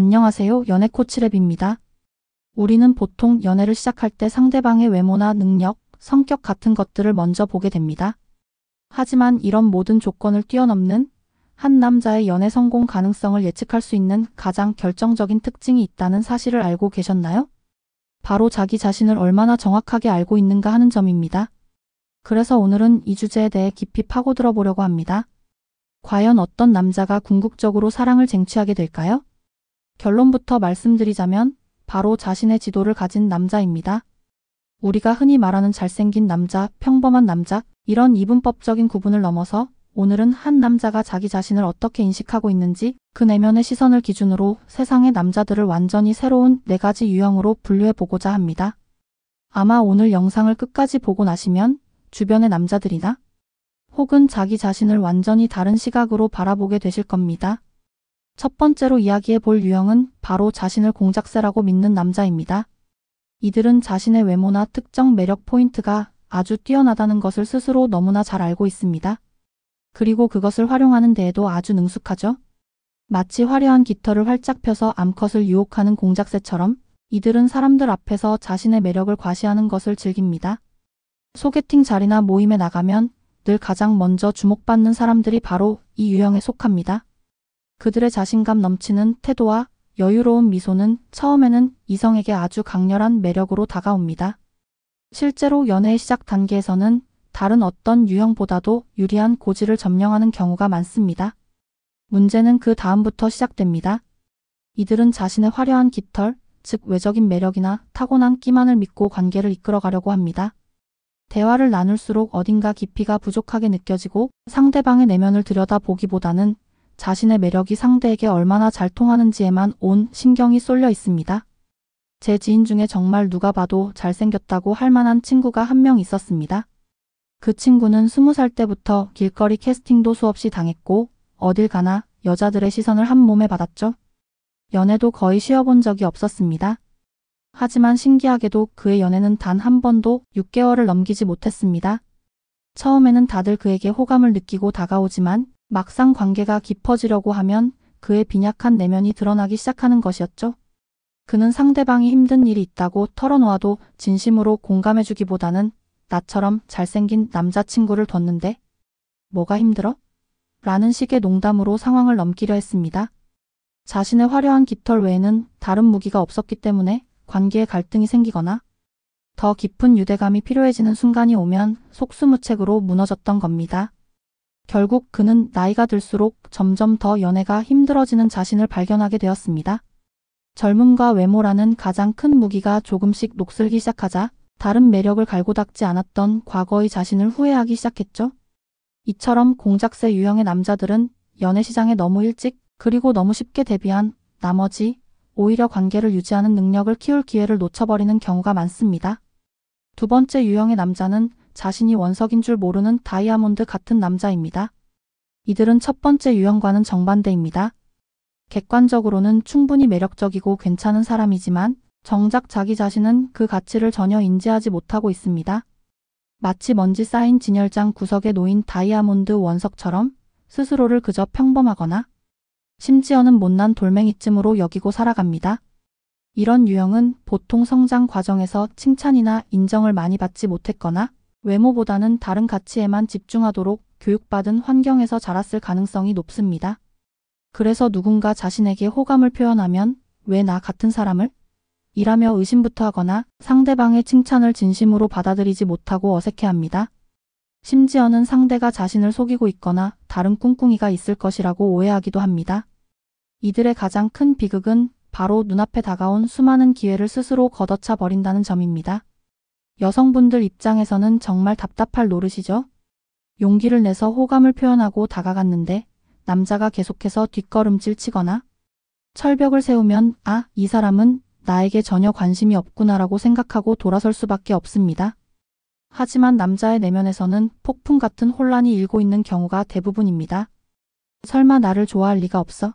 안녕하세요. 연애 코치랩입니다. 우리는 보통 연애를 시작할 때 상대방의 외모나 능력, 성격 같은 것들을 먼저 보게 됩니다. 하지만 이런 모든 조건을 뛰어넘는 한 남자의 연애 성공 가능성을 예측할 수 있는 가장 결정적인 특징이 있다는 사실을 알고 계셨나요? 바로 자기 자신을 얼마나 정확하게 알고 있는가 하는 점입니다. 그래서 오늘은 이 주제에 대해 깊이 파고들어 보려고 합니다. 과연 어떤 남자가 궁극적으로 사랑을 쟁취하게 될까요? 결론부터 말씀드리자면 바로 자신의 지도를 가진 남자입니다. 우리가 흔히 말하는 잘생긴 남자, 평범한 남자, 이런 이분법적인 구분을 넘어서 오늘은 한 남자가 자기 자신을 어떻게 인식하고 있는지 그 내면의 시선을 기준으로 세상의 남자들을 완전히 새로운 4가지 유형으로 분류해 보고자 합니다. 아마 오늘 영상을 끝까지 보고 나시면 주변의 남자들이나 혹은 자기 자신을 완전히 다른 시각으로 바라보게 되실 겁니다. 첫 번째로 이야기해 볼 유형은 바로 자신을 공작새라고 믿는 남자입니다. 이들은 자신의 외모나 특정 매력 포인트가 아주 뛰어나다는 것을 스스로 너무나 잘 알고 있습니다. 그리고 그것을 활용하는 데에도 아주 능숙하죠. 마치 화려한 깃털을 활짝 펴서 암컷을 유혹하는 공작새처럼 이들은 사람들 앞에서 자신의 매력을 과시하는 것을 즐깁니다. 소개팅 자리나 모임에 나가면 늘 가장 먼저 주목받는 사람들이 바로 이 유형에 속합니다. 그들의 자신감 넘치는 태도와 여유로운 미소는 처음에는 이성에게 아주 강렬한 매력으로 다가옵니다. 실제로 연애의 시작 단계에서는 다른 어떤 유형보다도 유리한 고지를 점령하는 경우가 많습니다. 문제는 그 다음부터 시작됩니다. 이들은 자신의 화려한 깃털, 즉 외적인 매력이나 타고난 끼만을 믿고 관계를 이끌어가려고 합니다. 대화를 나눌수록 어딘가 깊이가 부족하게 느껴지고 상대방의 내면을 들여다보기보다는 자신의 매력이 상대에게 얼마나 잘 통하는지에만 온 신경이 쏠려 있습니다. 제 지인 중에 정말 누가 봐도 잘생겼다고 할 만한 친구가 한 명 있었습니다. 그 친구는 20살 때부터 길거리 캐스팅도 수없이 당했고 어딜 가나 여자들의 시선을 한 몸에 받았죠. 연애도 거의 쉬어본 적이 없었습니다. 하지만 신기하게도 그의 연애는 단 한 번도 6개월을 넘기지 못했습니다. 처음에는 다들 그에게 호감을 느끼고 다가오지만 막상 관계가 깊어지려고 하면 그의 빈약한 내면이 드러나기 시작하는 것이었죠. 그는 상대방이 힘든 일이 있다고 털어놓아도 진심으로 공감해주기보다는 나처럼 잘생긴 남자친구를 뒀는데 뭐가 힘들어? 라는 식의 농담으로 상황을 넘기려 했습니다. 자신의 화려한 깃털 외에는 다른 무기가 없었기 때문에 관계에 갈등이 생기거나 더 깊은 유대감이 필요해지는 순간이 오면 속수무책으로 무너졌던 겁니다. 결국 그는 나이가 들수록 점점 더 연애가 힘들어지는 자신을 발견하게 되었습니다. 젊음과 외모라는 가장 큰 무기가 조금씩 녹슬기 시작하자 다른 매력을 갈고 닦지 않았던 과거의 자신을 후회하기 시작했죠. 이처럼 공작새 유형의 남자들은 연애 시장에 너무 일찍 그리고 너무 쉽게 데뷔한 나머지 오히려 관계를 유지하는 능력을 키울 기회를 놓쳐버리는 경우가 많습니다. 두 번째 유형의 남자는 자신이 원석인 줄 모르는 다이아몬드 같은 남자입니다. 이들은 첫 번째 유형과는 정반대입니다. 객관적으로는 충분히 매력적이고 괜찮은 사람이지만 정작 자기 자신은 그 가치를 전혀 인지하지 못하고 있습니다. 마치 먼지 쌓인 진열장 구석에 놓인 다이아몬드 원석처럼 스스로를 그저 평범하거나 심지어는 못난 돌멩이쯤으로 여기고 살아갑니다. 이런 유형은 보통 성장 과정에서 칭찬이나 인정을 많이 받지 못했거나 외모보다는 다른 가치에만 집중하도록 교육받은 환경에서 자랐을 가능성이 높습니다. 그래서 누군가 자신에게 호감을 표현하면 왜 나 같은 사람을? 이라며 의심부터 하거나 상대방의 칭찬을 진심으로 받아들이지 못하고 어색해합니다. 심지어는 상대가 자신을 속이고 있거나 다른 꿍꿍이가 있을 것이라고 오해하기도 합니다. 이들의 가장 큰 비극은 바로 눈앞에 다가온 수많은 기회를 스스로 걷어차 버린다는 점입니다. 여성분들 입장에서는 정말 답답할 노릇이죠. 용기를 내서 호감을 표현하고 다가갔는데 남자가 계속해서 뒷걸음질 치거나 철벽을 세우면 이 사람은 나에게 전혀 관심이 없구나라고 생각하고 돌아설 수밖에 없습니다. 하지만 남자의 내면에서는 폭풍 같은 혼란이 일고 있는 경우가 대부분입니다. 설마 나를 좋아할 리가 없어?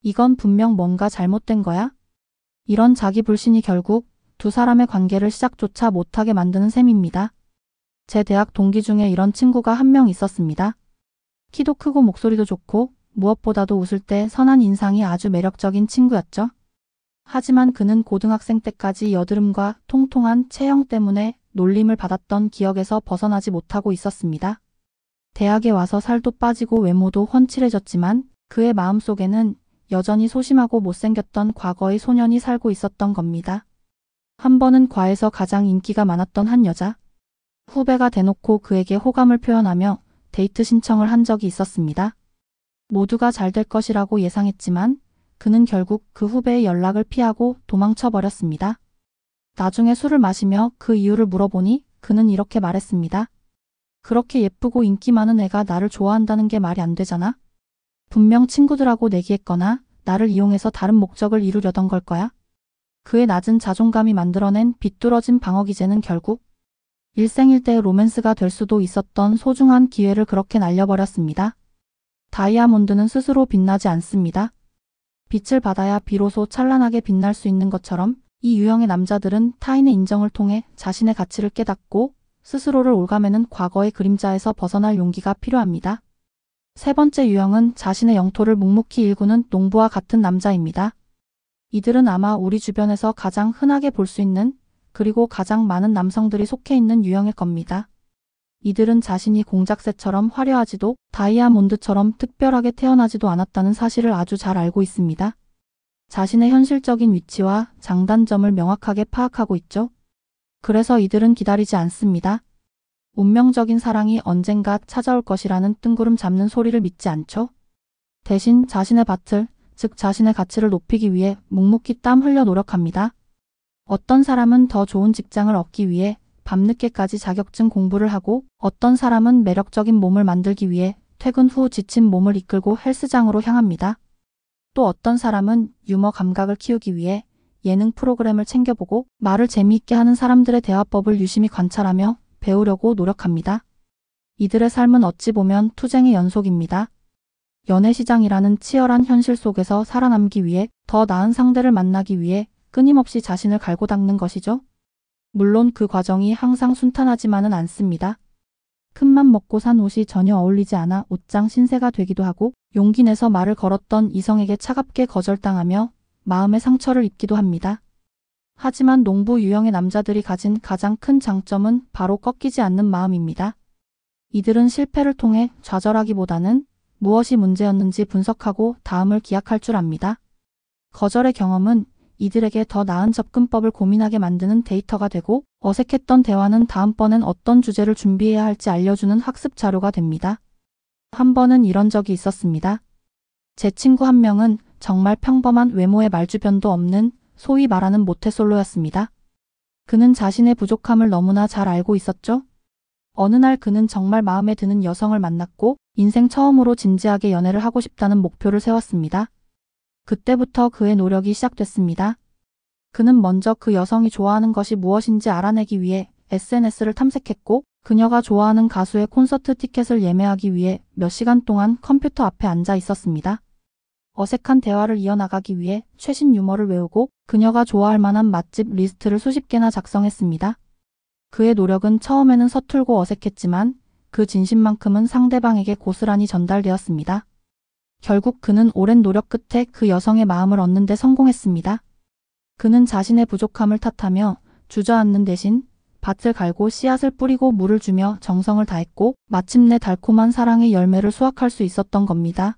이건 분명 뭔가 잘못된 거야? 이런 자기 불신이 결국 두 사람의 관계를 시작조차 못하게 만드는 셈입니다. 제 대학 동기 중에 이런 친구가 한 명 있었습니다. 키도 크고 목소리도 좋고 무엇보다도 웃을 때 선한 인상이 아주 매력적인 친구였죠. 하지만 그는 고등학생 때까지 여드름과 통통한 체형 때문에 놀림을 받았던 기억에서 벗어나지 못하고 있었습니다. 대학에 와서 살도 빠지고 외모도 훤칠해졌지만 그의 마음속에는 여전히 소심하고 못생겼던 과거의 소년이 살고 있었던 겁니다. 한 번은 과에서 가장 인기가 많았던 한 여자 후배가 대놓고 그에게 호감을 표현하며 데이트 신청을 한 적이 있었습니다. 모두가 잘 될 것이라고 예상했지만 그는 결국 그 후배의 연락을 피하고 도망쳐 버렸습니다. 나중에 술을 마시며 그 이유를 물어보니 그는 이렇게 말했습니다. 그렇게 예쁘고 인기 많은 애가 나를 좋아한다는 게 말이 안 되잖아. 분명 친구들하고 내기했거나 나를 이용해서 다른 목적을 이루려던 걸 거야. 그의 낮은 자존감이 만들어낸 비뚤어진 방어 기제는 결국 일생일대의 로맨스가 될 수도 있었던 소중한 기회를 그렇게 날려버렸습니다. 다이아몬드는 스스로 빛나지 않습니다. 빛을 받아야 비로소 찬란하게 빛날 수 있는 것처럼 이 유형의 남자들은 타인의 인정을 통해 자신의 가치를 깨닫고 스스로를 옭아매는 과거의 그림자에서 벗어날 용기가 필요합니다. 세 번째 유형은 자신의 영토를 묵묵히 일구는 농부와 같은 남자입니다. 이들은 아마 우리 주변에서 가장 흔하게 볼 수 있는 그리고 가장 많은 남성들이 속해 있는 유형일 겁니다. 이들은 자신이 공작새처럼 화려하지도 다이아몬드처럼 특별하게 태어나지도 않았다는 사실을 아주 잘 알고 있습니다. 자신의 현실적인 위치와 장단점을 명확하게 파악하고 있죠. 그래서 이들은 기다리지 않습니다. 운명적인 사랑이 언젠가 찾아올 것이라는 뜬구름 잡는 소리를 믿지 않죠. 대신 자신의 밭을, 즉 자신의 가치를 높이기 위해 묵묵히 땀 흘려 노력합니다. 어떤 사람은 더 좋은 직장을 얻기 위해 밤늦게까지 자격증 공부를 하고 어떤 사람은 매력적인 몸을 만들기 위해 퇴근 후 지친 몸을 이끌고 헬스장으로 향합니다. 또 어떤 사람은 유머 감각을 키우기 위해 예능 프로그램을 챙겨보고 말을 재미있게 하는 사람들의 대화법을 유심히 관찰하며 배우려고 노력합니다. 이들의 삶은 어찌 보면 투쟁의 연속입니다. 연애시장이라는 치열한 현실 속에서 살아남기 위해 더 나은 상대를 만나기 위해 끊임없이 자신을 갈고 닦는 것이죠. 물론 그 과정이 항상 순탄하지만은 않습니다. 큰맘 먹고 산 옷이 전혀 어울리지 않아 옷장 신세가 되기도 하고 용기 내서 말을 걸었던 이성에게 차갑게 거절당하며 마음의 상처를 입기도 합니다. 하지만 농부 유형의 남자들이 가진 가장 큰 장점은 바로 꺾이지 않는 마음입니다. 이들은 실패를 통해 좌절하기보다는 무엇이 문제였는지 분석하고 다음을 기약할 줄 압니다. 거절의 경험은 이들에게 더 나은 접근법을 고민하게 만드는 데이터가 되고 어색했던 대화는 다음번엔 어떤 주제를 준비해야 할지 알려주는 학습 자료가 됩니다. 한 번은 이런 적이 있었습니다. 제 친구 한 명은 정말 평범한 외모에 말주변도 없는 소위 말하는 모태솔로였습니다. 그는 자신의 부족함을 너무나 잘 알고 있었죠. 어느 날 그는 정말 마음에 드는 여성을 만났고 인생 처음으로 진지하게 연애를 하고 싶다는 목표를 세웠습니다. 그때부터 그의 노력이 시작됐습니다. 그는 먼저 그 여성이 좋아하는 것이 무엇인지 알아내기 위해 SNS를 탐색했고 그녀가 좋아하는 가수의 콘서트 티켓을 예매하기 위해 몇 시간 동안 컴퓨터 앞에 앉아 있었습니다. 어색한 대화를 이어나가기 위해 최신 유머를 외우고 그녀가 좋아할 만한 맛집 리스트를 수십 개나 작성했습니다. 그의 노력은 처음에는 서툴고 어색했지만 그 진심만큼은 상대방에게 고스란히 전달되었습니다. 결국 그는 오랜 노력 끝에 그 여성의 마음을 얻는 데 성공했습니다. 그는 자신의 부족함을 탓하며 주저앉는 대신 밭을 갈고 씨앗을 뿌리고 물을 주며 정성을 다했고 마침내 달콤한 사랑의 열매를 수확할 수 있었던 겁니다.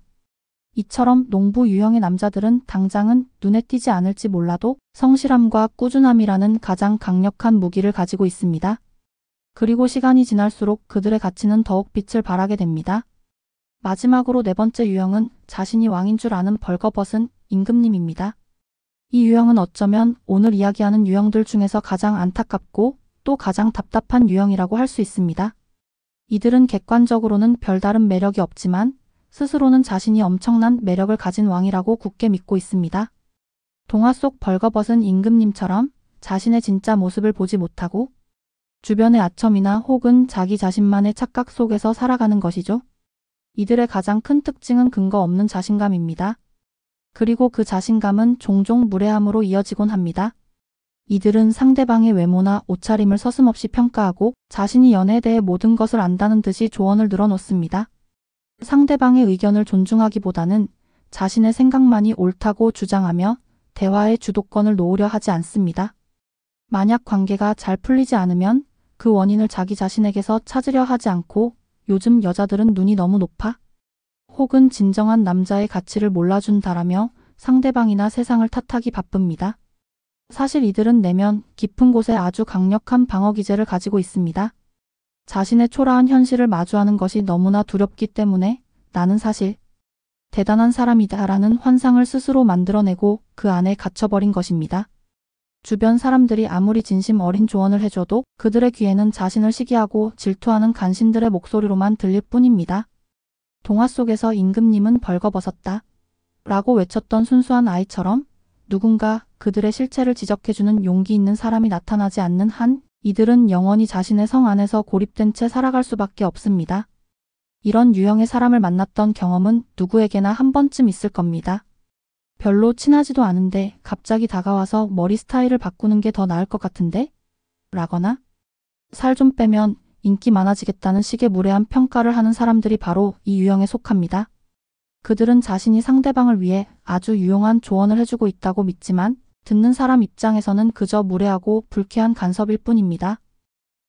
이처럼 농부 유형의 남자들은 당장은 눈에 띄지 않을지 몰라도 성실함과 꾸준함이라는 가장 강력한 무기를 가지고 있습니다. 그리고 시간이 지날수록 그들의 가치는 더욱 빛을 발하게 됩니다. 마지막으로 네 번째 유형은 자신이 왕인 줄 아는 벌거벗은 임금님입니다. 이 유형은 어쩌면 오늘 이야기하는 유형들 중에서 가장 안타깝고 또 가장 답답한 유형이라고 할 수 있습니다. 이들은 객관적으로는 별다른 매력이 없지만 스스로는 자신이 엄청난 매력을 가진 왕이라고 굳게 믿고 있습니다. 동화 속 벌거벗은 임금님처럼 자신의 진짜 모습을 보지 못하고 주변의 아첨이나 혹은 자기 자신만의 착각 속에서 살아가는 것이죠. 이들의 가장 큰 특징은 근거 없는 자신감입니다. 그리고 그 자신감은 종종 무례함으로 이어지곤 합니다. 이들은 상대방의 외모나 옷차림을 서슴없이 평가하고 자신이 연애에 대해 모든 것을 안다는 듯이 조언을 늘어놓습니다. 상대방의 의견을 존중하기보다는 자신의 생각만이 옳다고 주장하며 대화의 주도권을 놓으려 하지 않습니다. 만약 관계가 잘 풀리지 않으면 그 원인을 자기 자신에게서 찾으려 하지 않고 요즘 여자들은 눈이 너무 높아? 혹은 진정한 남자의 가치를 몰라준다라며 상대방이나 세상을 탓하기 바쁩니다. 사실 이들은 내면 깊은 곳에 아주 강력한 방어 기제를 가지고 있습니다. 자신의 초라한 현실을 마주하는 것이 너무나 두렵기 때문에 나는 사실 대단한 사람이다라는 환상을 스스로 만들어내고 그 안에 갇혀버린 것입니다. 주변 사람들이 아무리 진심 어린 조언을 해줘도 그들의 귀에는 자신을 시기하고 질투하는 간신들의 목소리로만 들릴 뿐입니다. 동화 속에서 임금님은 벌거벗었다 라고 외쳤던 순수한 아이처럼 누군가 그들의 실체를 지적해주는 용기 있는 사람이 나타나지 않는 한 이들은 영원히 자신의 성 안에서 고립된 채 살아갈 수밖에 없습니다. 이런 유형의 사람을 만났던 경험은 누구에게나 한 번쯤 있을 겁니다. 별로 친하지도 않은데 갑자기 다가와서 머리 스타일을 바꾸는 게 더 나을 것 같은데? 라거나 살 좀 빼면 인기 많아지겠다는 식의 무례한 평가를 하는 사람들이 바로 이 유형에 속합니다. 그들은 자신이 상대방을 위해 아주 유용한 조언을 해주고 있다고 믿지만 듣는 사람 입장에서는 그저 무례하고 불쾌한 간섭일 뿐입니다.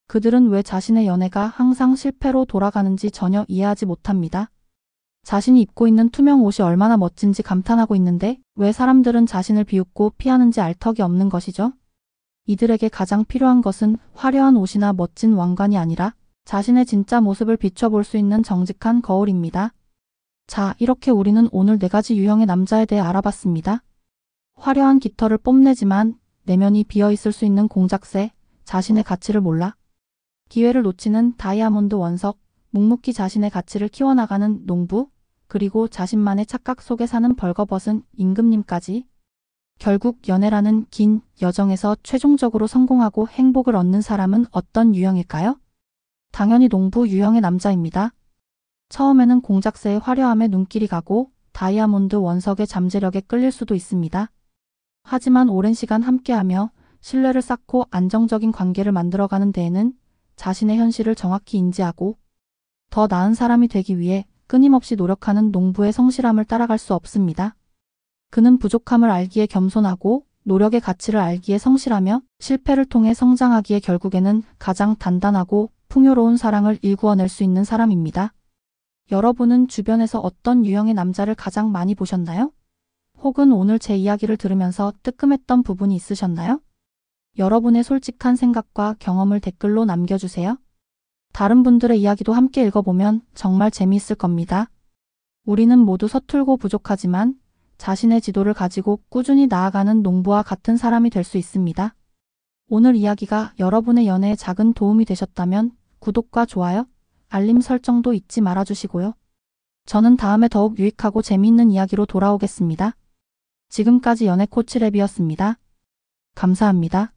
그들은 왜 자신의 연애가 항상 실패로 돌아가는지 전혀 이해하지 못합니다. 자신이 입고 있는 투명 옷이 얼마나 멋진지 감탄하고 있는데 왜 사람들은 자신을 비웃고 피하는지 알 턱이 없는 것이죠. 이들에게 가장 필요한 것은 화려한 옷이나 멋진 왕관이 아니라 자신의 진짜 모습을 비춰볼 수 있는 정직한 거울입니다. 자, 이렇게 우리는 오늘 4가지 유형의 남자에 대해 알아봤습니다. 화려한 깃털을 뽐내지만 내면이 비어있을 수 있는 공작새, 자신의 가치를 몰라 기회를 놓치는 다이아몬드 원석, 묵묵히 자신의 가치를 키워나가는 농부, 그리고 자신만의 착각 속에 사는 벌거벗은 임금님까지. 결국 연애라는 긴 여정에서 최종적으로 성공하고 행복을 얻는 사람은 어떤 유형일까요? 당연히 농부 유형의 남자입니다. 처음에는 공작새의 화려함에 눈길이 가고 다이아몬드 원석의 잠재력에 끌릴 수도 있습니다. 하지만 오랜 시간 함께하며 신뢰를 쌓고 안정적인 관계를 만들어가는 데에는 자신의 현실을 정확히 인지하고 더 나은 사람이 되기 위해 끊임없이 노력하는 농부의 성실함을 따라갈 수 없습니다. 그는 부족함을 알기에 겸손하고 노력의 가치를 알기에 성실하며 실패를 통해 성장하기에 결국에는 가장 단단하고 풍요로운 사랑을 일구어낼 수 있는 사람입니다. 여러분은 주변에서 어떤 유형의 남자를 가장 많이 보셨나요? 혹은 오늘 제 이야기를 들으면서 뜨끔했던 부분이 있으셨나요? 여러분의 솔직한 생각과 경험을 댓글로 남겨주세요. 다른 분들의 이야기도 함께 읽어보면 정말 재미있을 겁니다. 우리는 모두 서툴고 부족하지만 자신의 지도를 가지고 꾸준히 나아가는 농부와 같은 사람이 될 수 있습니다. 오늘 이야기가 여러분의 연애에 작은 도움이 되셨다면 구독과 좋아요, 알림 설정도 잊지 말아주시고요. 저는 다음에 더욱 유익하고 재미있는 이야기로 돌아오겠습니다. 지금까지 연애 코치랩이었습니다. 감사합니다.